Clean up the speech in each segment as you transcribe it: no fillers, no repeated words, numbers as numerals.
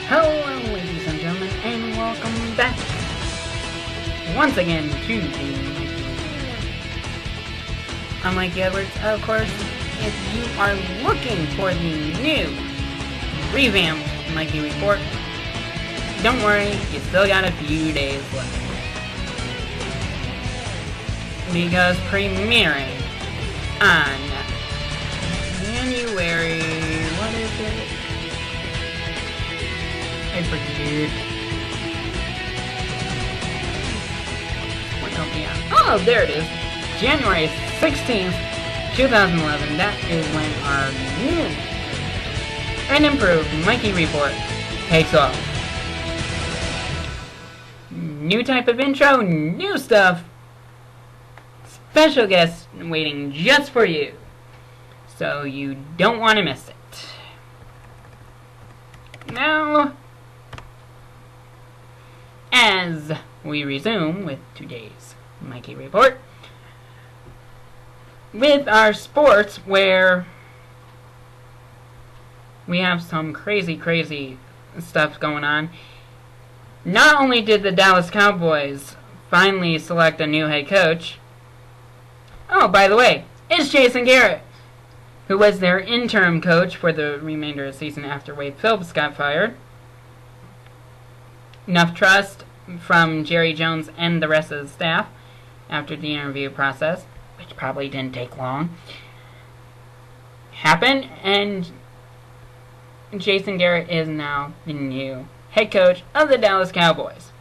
Hello, ladies and gentlemen, and welcome back once again to the Mikey. I'm Mikey Edwards. Of course, if you are looking for the new revamped Mikey Report, don't worry, you still got a few days left. Because premiering on January, what is it? I forget. What company? Oh, there it is. January 16th, 2011. That is when our new and improved Mikey Report takes off. New type of intro, new stuff. Special guests waiting just for you. So you don't want to miss it. Now, as we resume with today's Mikey Report, with our sports, where we have some crazy stuff going on. Not only did the Dallas Cowboys finally select a new head coach, oh, by the way, it's Jason Garrett, who was their interim coach for the remainder of the season after Wade Phillips got fired. Enough trust from Jerry Jones and the rest of the staff after the interview process, which probably didn't take long, happened, and Jason Garrett is now the new head coach of the Dallas Cowboys.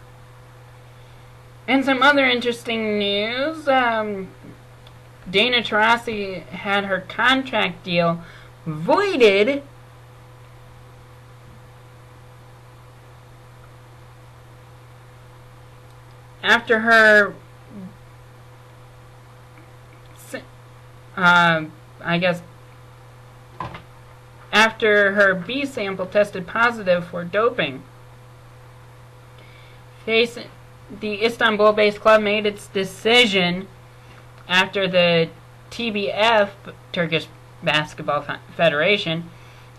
And some other interesting news, Dana Taurasi had her contract deal voided after her, after her B sample tested positive for doping. The Istanbul-based club made its decision after the TBF, Turkish Basketball Federation,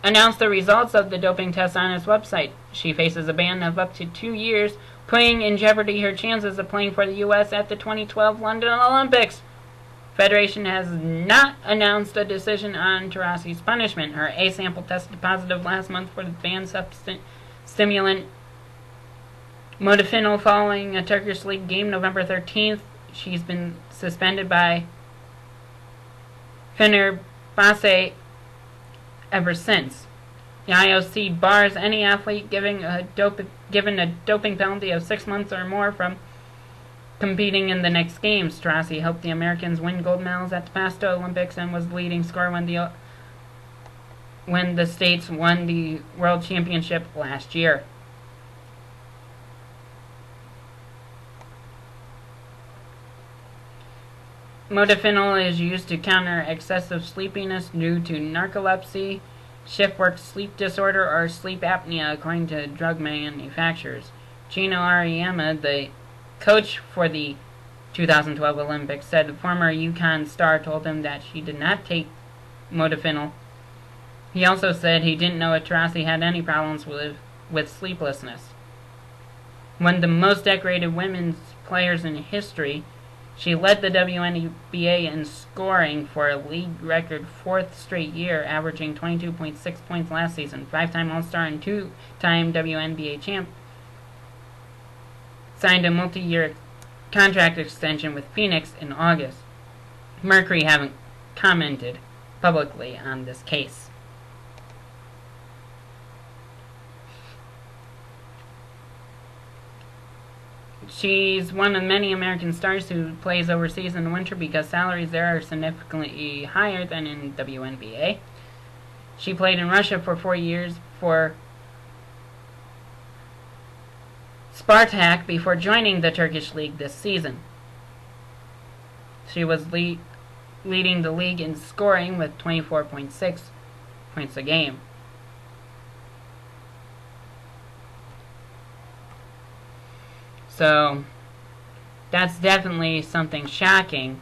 announced the results of the doping test on its website. She faces a ban of up to 2 years, putting in jeopardy her chances of playing for the U.S. at the 2012 London Olympics. Federation has not announced a decision on Taurasi's punishment. Her A sample tested positive last month for the banned stimulant modafinil following a Turkish league game November 13th. She's been suspended by Fenerbahce ever since. The IOC bars any athlete given a doping penalty of 6 months or more from competing in the next games. Taurasi helped the Americans win gold medals at the past Olympics and was the leading scorer when the States won the World Championship last year. Modafinil is used to counter excessive sleepiness due to narcolepsy, shift work sleep disorder, or sleep apnea, according to drug manufacturers. Gino Auriemma, the coach for the 2012 Olympics, said the former UConn star told him that she did not take modafinil. He also said he didn't know if Taurasi had any problems with sleeplessness. One of the most decorated women's players in history, she led the WNBA in scoring for a league record 4th straight year, averaging 22.6 points last season. 5-time All-Star and 2-time WNBA champ. Signed a multi-year contract extension with Phoenix in August. Mercury haven't commented publicly on this case. She's one of many American stars who plays overseas in the winter because salaries there are significantly higher than in WNBA. She played in Russia for 4 years for Spartak before joining the Turkish league this season. She was leading the league in scoring with 24.6 points a game. So, that's definitely something shocking.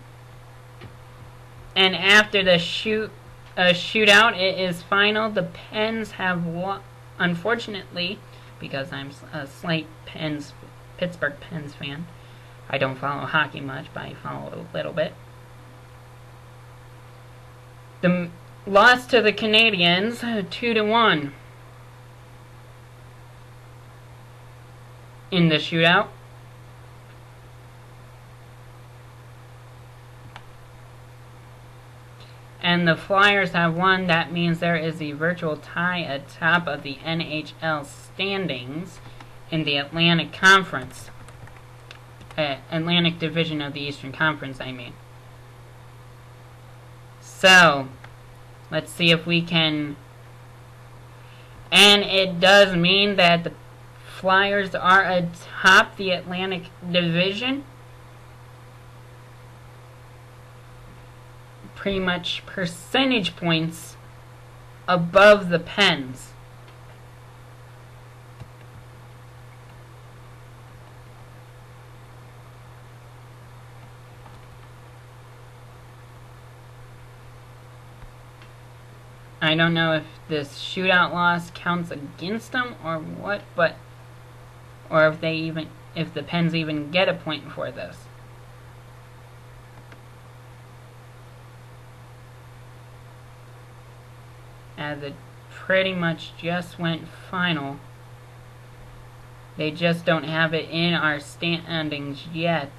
And after the shootout, it is final. The Pens have unfortunately because I'm a slight Pittsburgh Pens fan. I don't follow hockey much, but I follow a little bit. The loss to the Canadiens, 2-1 in the shootout. And the Flyers have won. That means there is a virtual tie atop of the NHL standings in the Atlantic Conference. Atlantic Division of the Eastern Conference, I mean. So, let's see if we can... And it does mean that the Flyers are atop the Atlantic Division. Pretty much percentage points above the Pens. I don't know if this shootout loss counts against them or what, but or if the Pens even get a point for this. As it pretty much just went final. They just don't have it in our standings yet.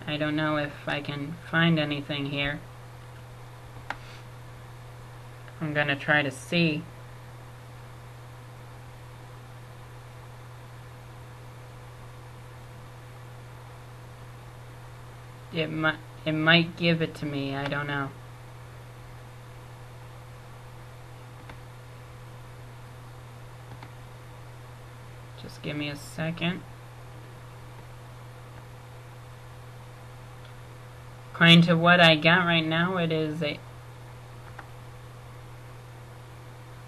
I don't know if I can find anything here. I'm gonna try to see. It might give it to me, I don't know. Just give me a second. According to what I got right now, it is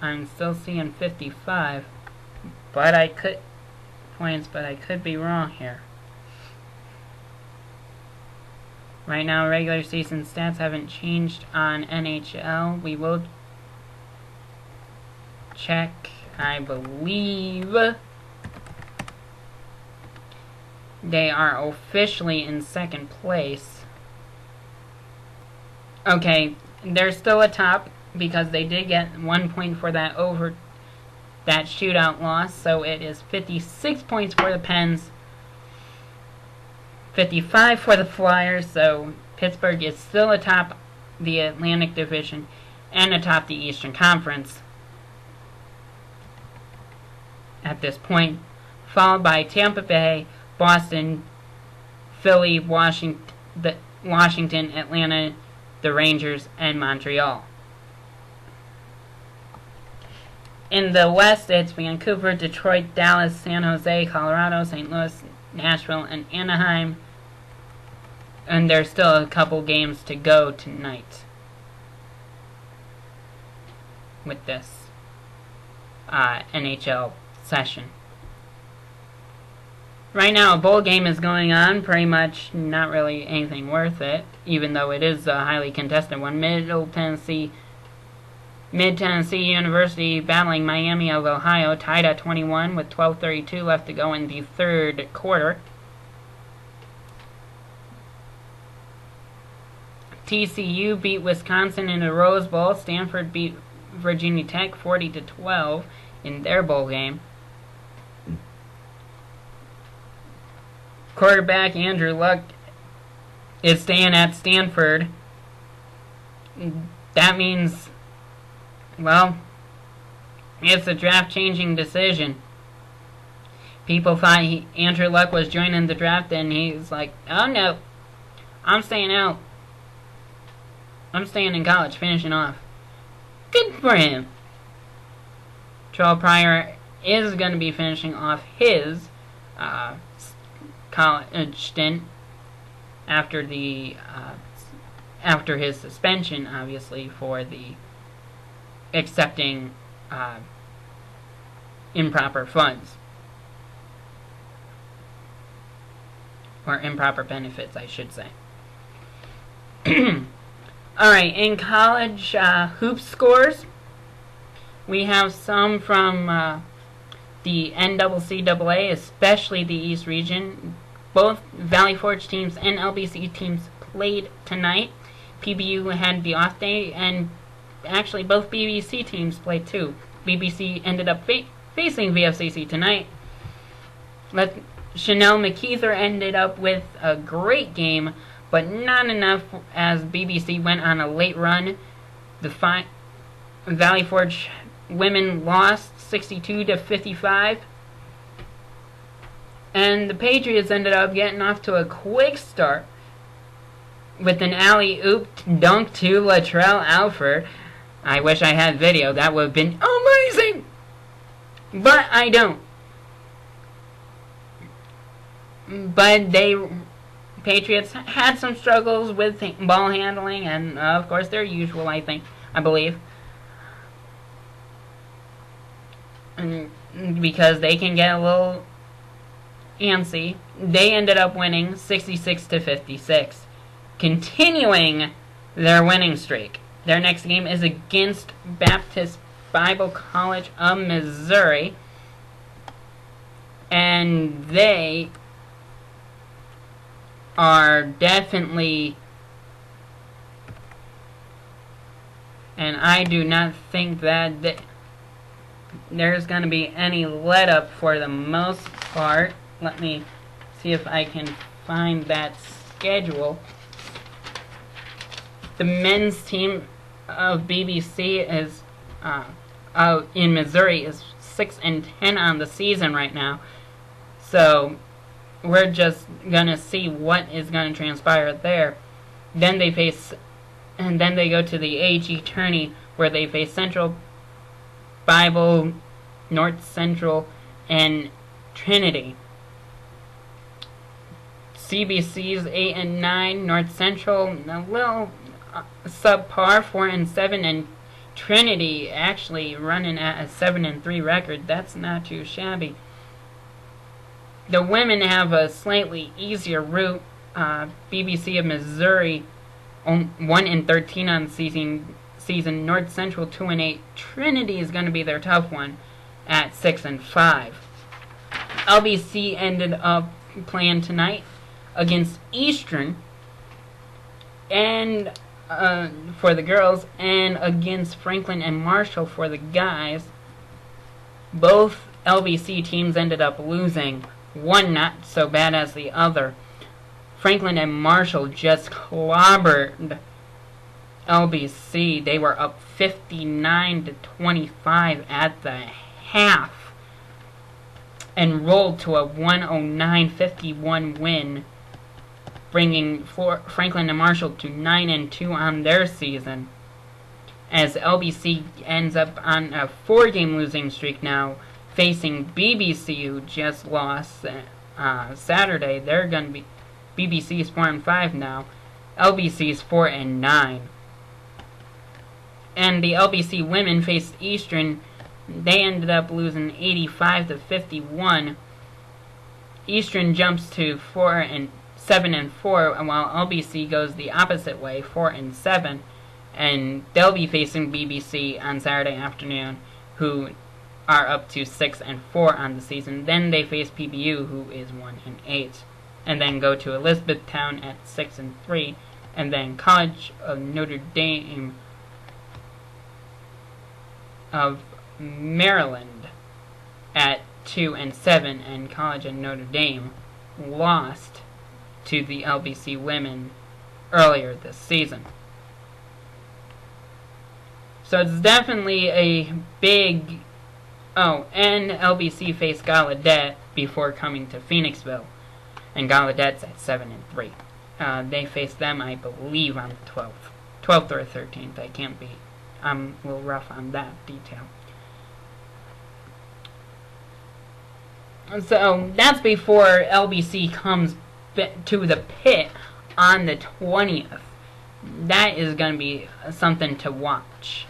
I'm still seeing 55, but I could be wrong here. Right now, regular season stats haven't changed on NHL. We will check. I believe they are officially in second place. Okay, they're still atop because they did get 1 point for that shootout loss. So it is 56 points for the Pens, 55 for the Flyers. So Pittsburgh is still atop the Atlantic Division and atop the Eastern Conference at this point, followed by Tampa Bay, Boston, Philly, Washington, Atlanta, the Rangers, and Montreal. In the West, it's Vancouver, Detroit, Dallas, San Jose, Colorado, St. Louis, Nashville, and Anaheim. And there's still a couple games to go tonight with this NHL session. Right now, a bowl game is going on. Pretty much not really anything worth it, even though it is a highly contested one. Mid-Tennessee University battling Miami of Ohio, tied at 21 with 12:32 left to go in the third quarter. TCU beat Wisconsin in the Rose Bowl. Stanford beat Virginia Tech 40-12 in their bowl game. Quarterback Andrew Luck is staying at Stanford. That means, well, it's a draft-changing decision. People thought Andrew Luck was joining the draft, and he's like, oh no, I'm staying out. I'm staying in college, finishing off. Good for him. Terrell Pryor is going to be finishing off his college stint after his suspension, obviously, for the accepting improper funds or improper benefits, I should say. Alright, in college hoops scores, We have some from the NCCAA, especially the East region. Both Valley Forge teams and LBC teams played tonight. PBU had the off day, and actually both BBC teams played too. BBC ended up facing VFCC tonight. Chanel McKeither ended up with a great game, but not enough as BBC went on a late run. The Valley Forge women lost 62-55. And the Patriots ended up getting off to a quick start with an alley-oop dunk to Latrell Alford. I wish I had video. That would have been amazing! But I don't. But Patriots had some struggles with ball handling, and of course their usual, I believe. And because they can get a little antsy, they ended up winning 66-56, continuing their winning streak. Their next game is against Baptist Bible College of Missouri, and they are definitely, and I do not think that there's going to be any let up for the most part. Let me see if I can find that schedule. The men's team of BBC is in Missouri is 6-10 on the season right now. So we're just gonna see what is gonna transpire there. Then they go to the AG tourney where they face Central Bible, North Central, and Trinity. CBC's 8-9, North Central a little subpar, 4-7, and Trinity actually running at a 7-3 record. That's not too shabby. The women have a slightly easier route. BBC of Missouri 1-13 on the season. North Central 2-8. Trinity is going to be their tough one at 6-5. LBC ended up playing tonight against Eastern and for the girls, and against Franklin and Marshall for the guys. Both LBC teams ended up losing, one not so bad as the other. Franklin and Marshall just clobbered LBC. They were up 59-25 at the half and rolled to a 109-51 win, bringing Franklin and Marshall to 9-2 on their season, as LBC ends up on a 4-game losing streak now, facing BBC, who just lost Saturday. They're going to be BBC's 4-5 now. LBC's 4-9. And the LBC women faced Eastern. They ended up losing 85-51. Eastern jumps to 7-4, while LBC goes the opposite way, 4-7, and they'll be facing BBC on Saturday afternoon, who are up to 6-4 on the season. Then they face PBU, who is 1-8, and then go to Elizabethtown at 6-3, and then College of Notre Dame of Maryland at 2-7, and College of Notre Dame lost to the LBC women earlier this season. So it's definitely a big... Oh, and LBC faced Gallaudet before coming to Phoenixville, and Gallaudet's at 7-3. They faced them, I believe, on the 12th or 13th. I can't be. I'm a little rough on that detail. So that's before LBC comes to the pit on the 20th. That is going to be something to watch.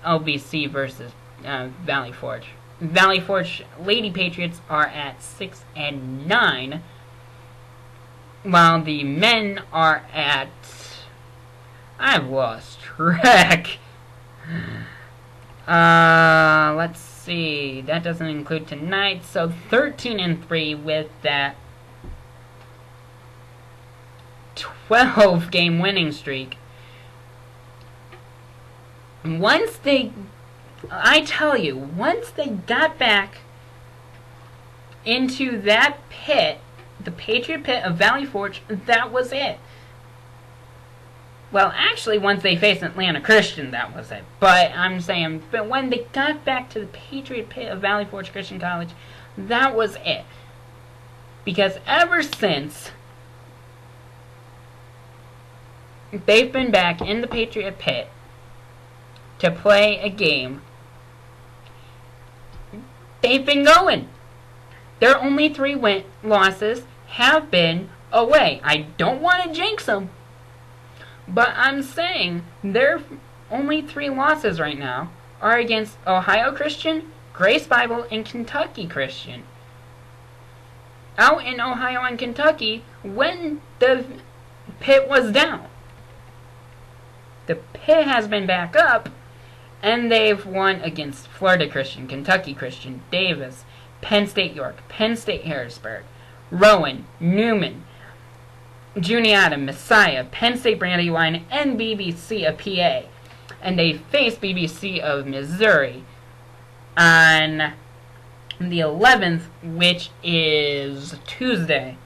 LBC versus Valley Forge. Valley Forge Lady Patriots are at 6-9, while the men are at... I've lost track. Let's see. That doesn't include tonight. So 13-3 with that 12-game winning streak. Once they got back into that pit, the Patriot pit of Valley Forge, that was it. Well, actually, once they faced Atlanta Christian, that was it. But I'm saying, but when they got back to the Patriot pit of Valley Forge Christian College, that was it. Because ever since, they've been back in the Patriot pit to play a game. They've been going. Their only 3 losses have been away. I don't want to jinx them, but I'm saying their only 3 losses right now are against Ohio Christian, Grace Bible, and Kentucky Christian. Out in Ohio and Kentucky when the pit was down. The pit has been back up, and they've won against Florida Christian, Kentucky Christian, Davis, Penn State York, Penn State Harrisburg, Rowan, Newman, Juniata, Messiah, Penn State Brandywine, and BBC of PA. And they face BBC of Missouri on the 11th, which is Tuesday.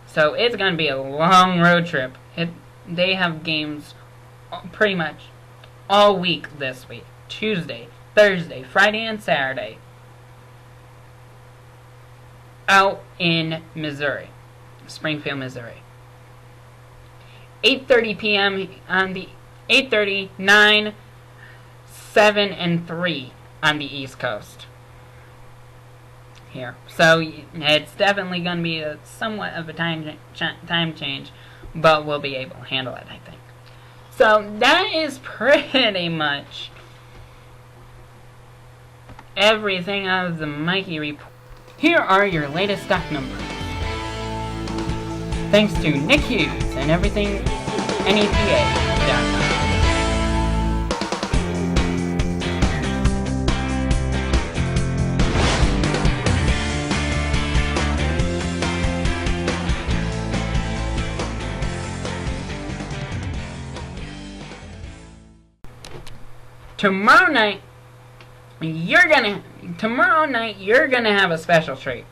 So it's going to be a long road trip. They have games pretty much all week this week. Tuesday, Thursday, Friday, and Saturday. Out in Missouri. Springfield, Missouri. 8:30 p.m. on the 8:30, 9, 7, and 3 on the East Coast. Here. So it's definitely going to be somewhat of a time change, but we'll be able to handle it, I think. So that is pretty much everything out of the Mikey report. Here are your latest stock numbers. Thanks to Nick Hughes and everything NEPA.com. Tomorrow night, you're gonna have a special treat.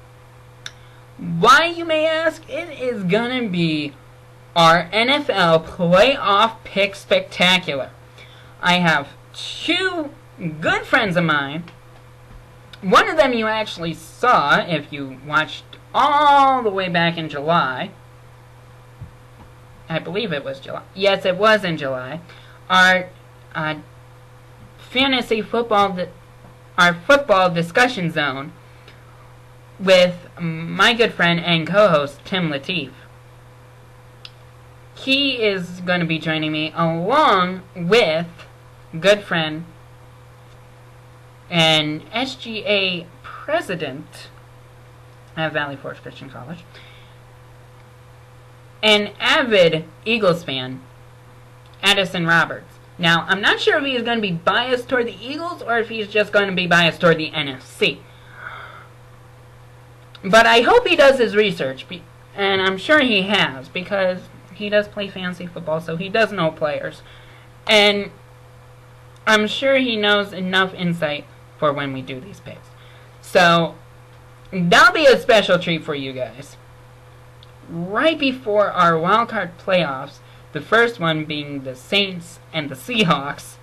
Why, you may ask? It is gonna be our NFL Playoff Pick Spectacular. I have 2 good friends of mine. One of them you actually saw if you watched all the way back in July. I believe it was July. Yes, it was in July. Our fantasy football, our football discussion zone with my good friend and co-host Tim Lateef. He is going to be joining me along with good friend and SGA president at Valley Forge Christian College, an avid Eagles fan, Addison Roberts. Now, I'm not sure if he's going to be biased toward the Eagles or if he's just going to be biased toward the NFC. But I hope he does his research, and I'm sure he has, because he does play fantasy football, so he does know players. And I'm sure he knows enough insight for when we do these picks. So, that'll be a special treat for you guys. Right before our wildcard playoffs, the first one being the Saints and the Seahawks,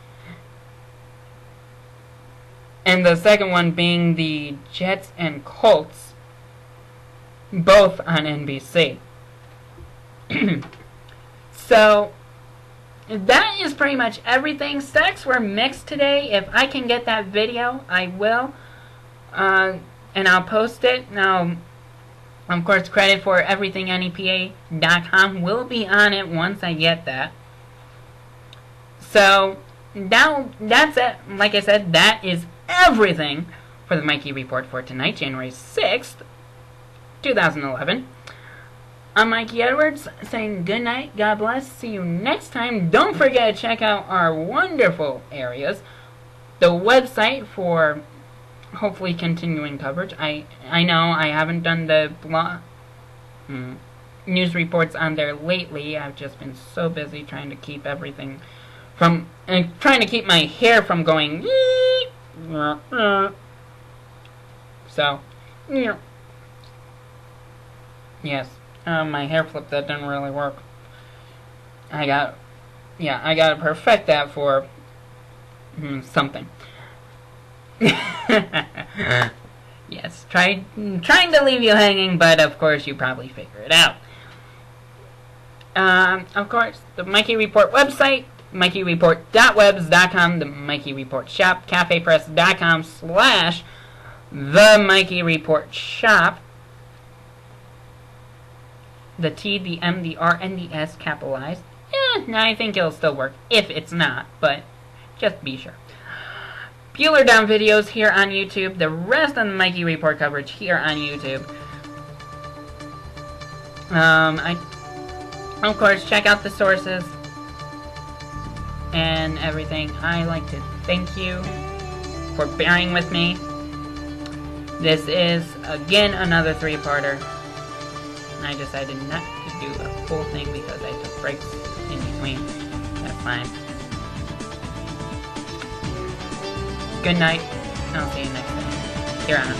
and the second one being the Jets and Colts, both on NBC. So, that is pretty much everything. Stacks were mixed today. If I can get that video, I will. And I'll post it. Now, of course, credit for everything NEPA.com will be on it once I get that. So, now that's it. Like I said, that is everything for the Mikey Report for tonight, January 6th, 2011. I'm Mikey Edwards saying good night, God bless, see you next time. Don't forget to check out our wonderful areas, the website for hopefully continuing coverage. I know I haven't done the news reports on there lately. I've just been so busy trying to keep everything from, and trying to keep my hair from going so, yes, my hair flip, that didn't really work. I gotta perfect that for something. Yes, trying to leave you hanging, but of course you probably figure it out. Of course, the Mikey Report website, MikeyReport.webs.com, the Mikey Report shop, cafepress.com/the Mikey Report shop. The T, the M, the R, and the S capitalized. No, I think it'll still work if it's not, but just be sure. Bueller Down videos here on YouTube. The rest of the Mikey Report coverage here on YouTube. Of course, check out the sources and everything. I like to thank you for bearing with me. This is, again, another 3-parter. And I decided not to do a full thing because I took breaks in between. That's fine. Good night. I'll see you next time. Here on the